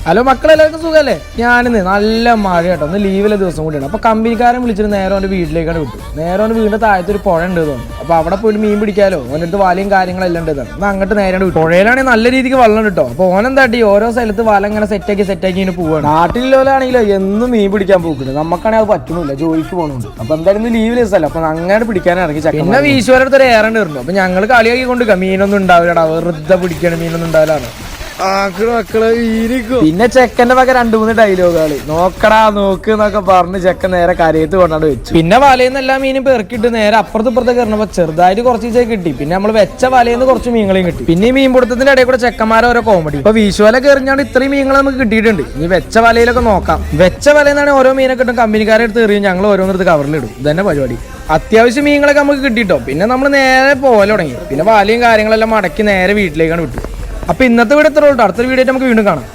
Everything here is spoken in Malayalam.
ഹലോ മക്കളെല്ലാവർക്കും സുഖമല്ലേ? ഞാനിന്ന് നല്ല മഴ കേട്ടോ, ഒന്ന് ലീവിലെ ദിവസം കൂടിയാണ്. അപ്പോൾ കമ്പനിക്കാരൻ വിളിച്ചിട്ട് നേരെ അവൻ്റെ വീട്ടിലേക്കാണ് വിട്ടു. നേരെ അവൻ്റെ വീടിൻ്റെ താഴത്തെ ഒരു പുഴ ഉണ്ട് തോന്നുന്നു. അപ്പോൾ അവിടെ പോയിട്ട് മീൻ പിടിക്കാലോ, അവൻ്റെ അടുത്ത് വലയും കാര്യങ്ങളെല്ലാം ഉണ്ട്. എന്നാൽ അങ്ങോട്ട് നേരെ വിട്ടു. പുഴയിലാണെങ്കിൽ നല്ല രീതിക്ക് വെള്ളം കിട്ടോ. അപ്പോൾ ഓനെന്താട്ടി ഓരോ സ്ഥലത്ത് വല ഇങ്ങനെ സെറ്റാക്കി ഇങ്ങനെ പോവാണ്. നാട്ടിലുള്ളവരാണെങ്കിലോ എന്നും മീൻ പിടിക്കാൻ പോകുന്നുണ്ട്. നമുക്കാണെങ്കിൽ അത് പറ്റുന്നില്ല, ജോലിക്ക് പോകുന്നുണ്ട്. അപ്പോൾ എന്തായാലും ലീവ് ദിവസമല്ല, അപ്പോൾ അങ്ങനെ പിടിക്കാൻ ഇറങ്ങി. പിന്നെ ഈശ്വരടുത്ത് ഒരു ഏറണ്ട് വരുന്നു. അപ്പോൾ ഞങ്ങൾ കളിയാക്കി കൊണ്ടുവയ്ക്കാം, മീനൊന്നും ഉണ്ടാവില്ലടാ, വെറുതെ പിടിക്കണം, മീനൊന്നും ഉണ്ടാവില്ലാണ്. പിന്നെ ചെക്കന്റെ വക 2-3 ഡയലോഗുകള് നോക്കടാ നോക്ക് എന്നൊക്കെ പറഞ്ഞ് ചെക്കൻ നേരെ കരയത്ത് കൊണ്ടാണ്ട് വെച്ചു. പിന്നെ വലയിന്ന് എല്ലാ മീനും പെറുക്കിട്ട് നേരെ അപ്പുറത്ത് കയറണപ്പോ ചെറുതായിട്ട് കുറച്ച് കിട്ടി. പിന്നെ നമ്മൾ വെച്ച വലയിന്ന് കുറച്ച് മീനുകളെയും കിട്ടി. പിന്നെ ഈ മീൻപിടുത്തത്തിന്റെ ഇടയിൽ കൂടെ ചെക്കന്മാരെ ഓരോ കോമഡി. ഇപ്പൊ വീശുവല കയറിഞ്ഞാണ്ട് ഇത്രയും മീനുകൾ നമുക്ക് കിട്ടിയിട്ടുണ്ട്. ഇനി വെച്ച വലയിലൊക്കെ നോക്കാം. വെച്ച വലയെന്നാണ് ഓരോ മീനൊക്കെ കിട്ടും, കമ്പനിക്കാരെ അടുത്ത് എറിയും, ഞങ്ങൾ ഓരോന്നിടത്ത് കവറിലിടും. ഇതന്നെ പരിപാടി. അത്യാവശ്യം മീനുകളൊക്കെ നമുക്ക് കിട്ടിട്ടോ. പിന്നെ നമ്മൾ നേരെ പോലെ തുടങ്ങി. പിന്നെ വലയും കാര്യങ്ങളെല്ലാം മടക്കി നേരെ വീട്ടിലേക്കാണ് വിട്ടു. അപ്പൊ ഇന്നത്തെ വീഡിയോ ഇത്രേ ഉള്ളൂ. അടുത്തൊരു വീഡിയോ നമുക്ക് വീണ്ടും കാണാം.